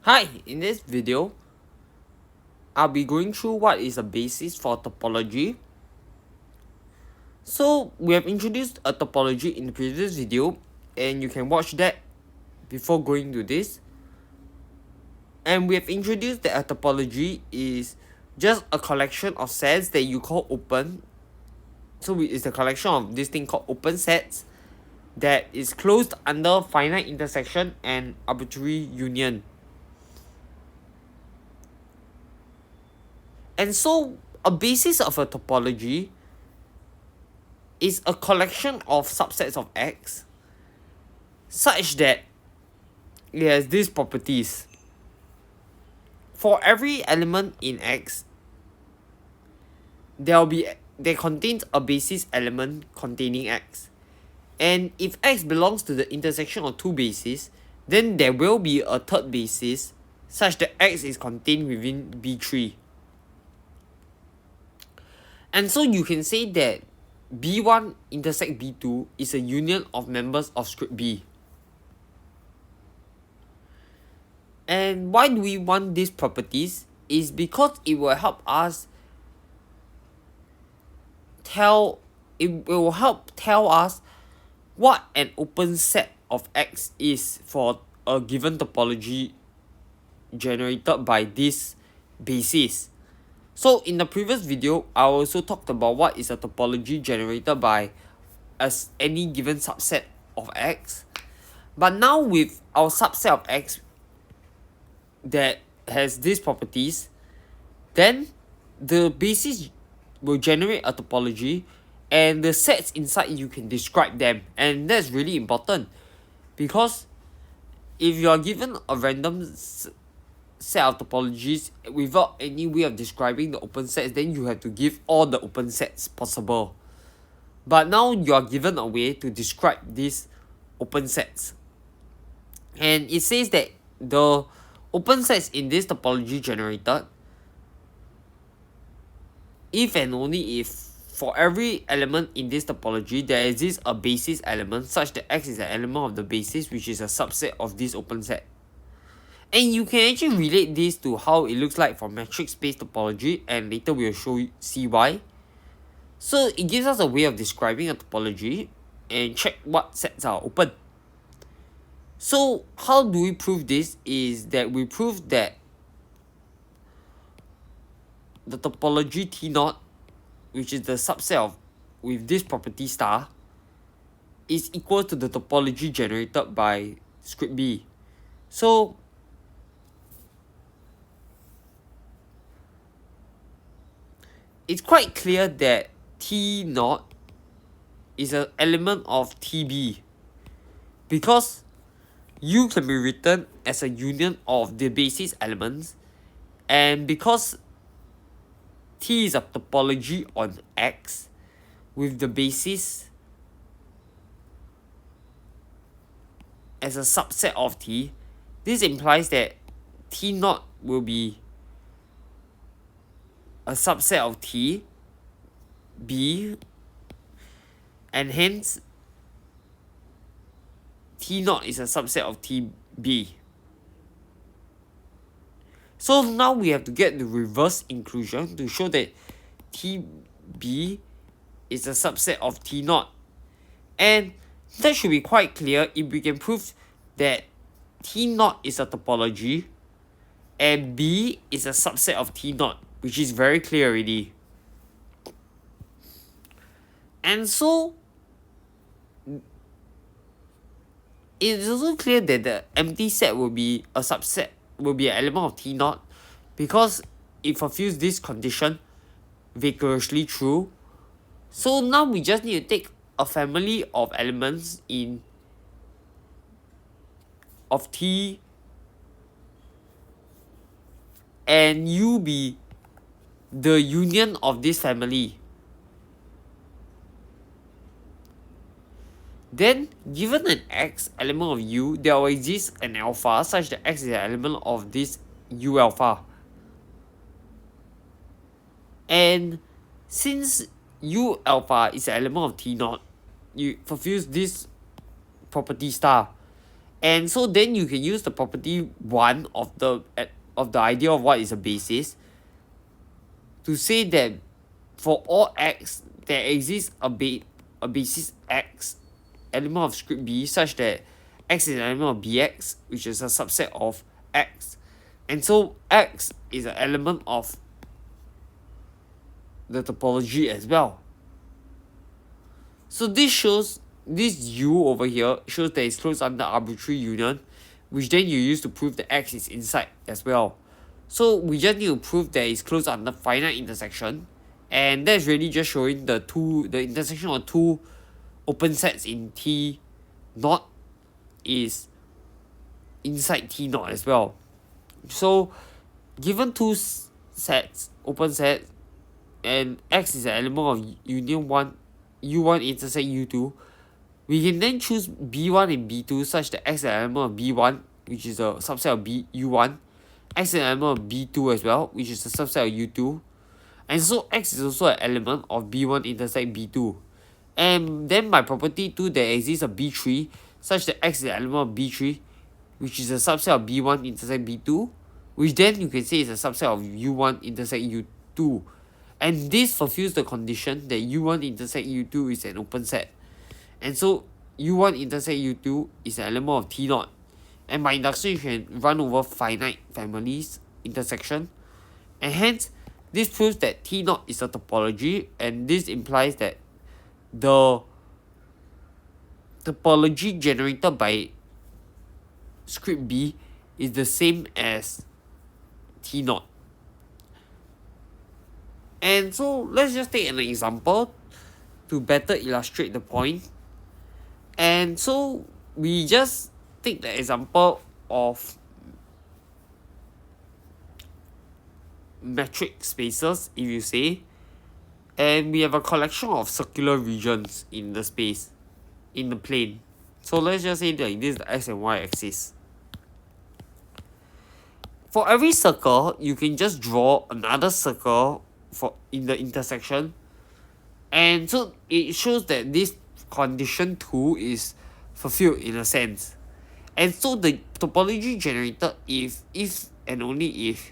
Hi, in this video, I'll be going through what is a basis for topology. So, we have introduced a topology in the previous video, and you can watch that before going to this. And we have introduced that a topology is just a collection of sets that you call open. So, it's a collection of this thing called open sets that is closed under finite intersection and arbitrary union. And so, a basis of a topology is a collection of subsets of X such that it has these properties. For every element in X, there contains a basis element containing X. And if X belongs to the intersection of two bases, then there will be a third basis such that X is contained within B3. And so you can say that B1 intersect B2 is a union of members of script B. And why do we want these properties? Is because it will help us tell us what an open set of X is for a given topology generated by this basis. So in the previous video, I also talked about what is a topology generated by any given subset of X. But now with our subset of X that has these properties, then the basis will generate a topology, and the sets inside you can describe them. And that's really important, because if you are given a random set of topologies without any way of describing the open sets, then you have to give all the open sets possible. But now you are given a way to describe these open sets. And it says that the open sets in this topology generated, if and only if for every element in this topology there exists a basis element such that X is an element of the basis, which is a subset of this open set. And you can actually relate this to how it looks like for metric space topology, and later we will see why. So it gives us a way of describing a topology and check what sets are open. So how do we prove this? Is that we prove that the topology T0, which is the subset of with this property star, is equal to the topology generated by script B. So it's quite clear that T0 is an element of TB, because U can be written as a union of the basis elements, and because T is a topology on X with the basis as a subset of T, this implies that T0 will be a subset of T, B, and hence T0 is a subset of TB. So now we have to get the reverse inclusion to show that TB is a subset of T0. And that should be quite clear if we can prove that T0 is a topology and B is a subset of T0, which is very clear already. And so it is also clear that the empty set will be a subset, will be an element of T0, because it fulfills this condition vigorously true. So now we just need to take a family of elements of T and U be the union of this family. Then, given an X element of U, there will exist an alpha such that X is an element of this U alpha. And since U alpha is an element of T0, it fulfills this property star. And so then you can use the property 1 of the idea of what is a basis to say that for all x there exists a basis x element of script B such that x is an element of bx, which is a subset of x, and so x is an element of the topology as well. So this U over here shows that it's closed under arbitrary union, which then you use to prove that x is inside as well. So we just need to prove that it's closed under finite intersection, and that's really just showing the intersection of two open sets in T naught is inside T naught as well. So given two sets, open sets, and x is an element of union 1, U1 intersect U2, we can then choose B1 and B2 such that x is an element of B1, which is a subset of U1, x is an element of B2 as well, which is a subset of U2, and so x is also an element of B1 intersect B2. And then by property 2, there exists a B3 such that x is an element of B3, which is a subset of B1 intersect B2, which then you can say is a subset of U1 intersect U2. And this fulfills the condition that U1 intersect U2 is an open set. And so U1 intersect U2 is an element of T naught. And by induction, you can run over finite families intersection. And hence, this proves that T naught is a topology, and this implies that the topology generated by script B is the same as T naught. And so let's just take an example to better illustrate the point. And so we just take the example of metric spaces, if you say, and we have a collection of circular regions in the space, in the plane. So let's just say that this is the x and y axis. For every circle, you can just draw another circle in the intersection, and so it shows that this condition 2 is fulfilled in a sense. And so the topology generated if and only if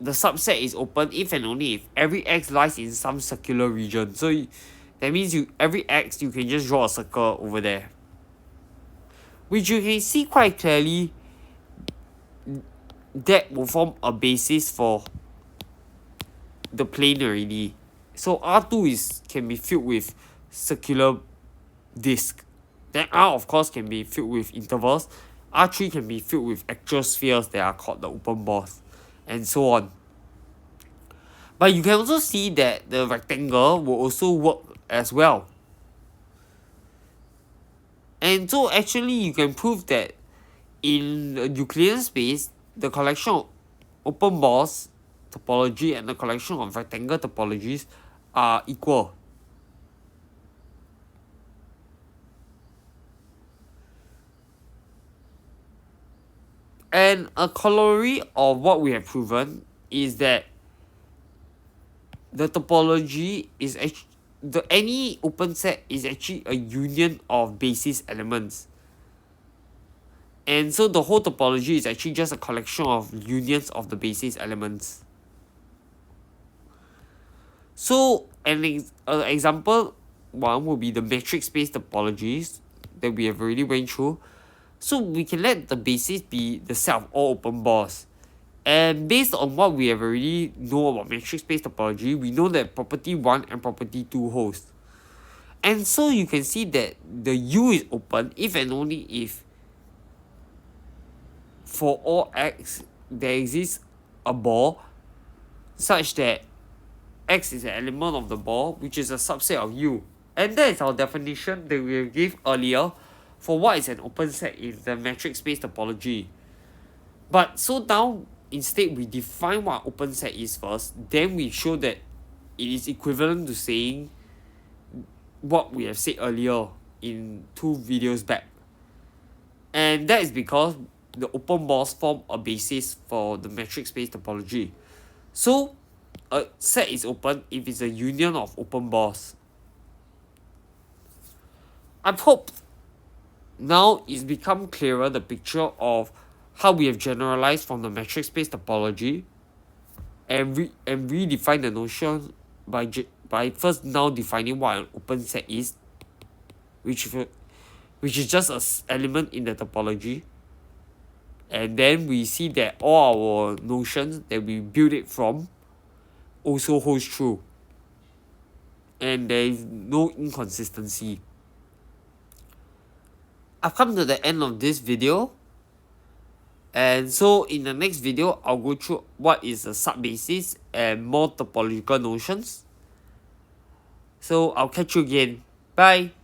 the subset is open, if and only if every x lies in some circular region. So that means every x you can just draw a circle over there, which you can see quite clearly that will form a basis for the plane already. So R2 can be filled with circular disk. Then R of course can be filled with intervals. R3 can be filled with actual spheres that are called the open balls, and so on. But you can also see that the rectangle will also work as well. And so actually you can prove that in the Euclidean space, the collection of open balls topology and the collection of rectangle topologies are equal. And a corollary of what we have proven is that the topology is actually any open set is actually a union of basis elements. And so the whole topology is actually just a collection of unions of the basis elements. So an example one would be the metric space topologies that we have already went through. So we can let the basis be the set of all open balls. And based on what we have already know about metric space topology, we know that property 1 and property 2 holds. And so you can see that the U is open if and only if for all x there exists a ball such that x is an element of the ball, which is a subset of U. And that is our definition that we gave earlier for what is an open set in the metric space topology. But so now instead we define what open set is first, then we show that it is equivalent to saying what we have said earlier in 2 videos back. And that is because the open balls form a basis for the metric space topology. So a set is open if it's a union of open balls. I hope now it's become clearer the picture of how we have generalized from the metric space topology and redefine the notion by first now defining what an open set is, which is just an element in the topology. And then we see that all our notions that we build it from also holds true. And there is no inconsistency. I've come to the end of this video. And so in the next video, I'll go through what is a subbasis and more topological notions. So I'll catch you again. Bye.